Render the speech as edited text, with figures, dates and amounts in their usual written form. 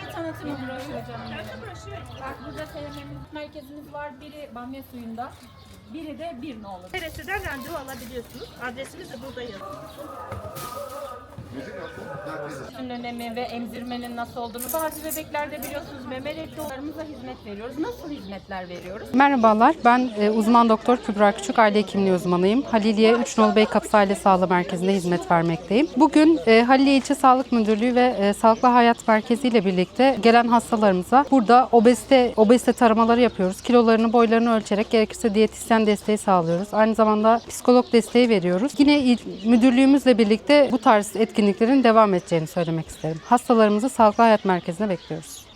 bir tanıtım broşürü hocam. Bak burada TMM merkezimiz var. Biri Bamya Suyu'nda, biri de bir nolu. Neresinden randevu alabiliyorsunuz. Adresimiz de burada yazıyor. Sütün önemi ve emzirmenin nasıl olduğunu, bazı bebeklerde biliyorsunuz meme reklamlarımıza hizmet veriyoruz. Nasıl hizmetler veriyoruz? Merhabalar, ben uzman doktor Kübra Küçük, aile hekimliği uzmanıyım. Haliliye 3 Nolu Beykapısı Aile Sağlığı Merkezi'nde hizmet vermekteyim. Bugün Haliliye İlçe Sağlık Müdürlüğü ve Sağlıklı Hayat Merkezi ile birlikte gelen hastalarımıza burada obezite taramaları yapıyoruz. Kilolarını, boylarını ölçerek gerekirse diyetisyen desteği sağlıyoruz. Aynı zamanda psikolog desteği veriyoruz. Yine müdürlüğümüzle birlikte bu tarz etkinliklerin devam edeceğini söylemek isterim. Hastalarımızı Sağlıklı Hayat Merkezi'ne bekliyoruz.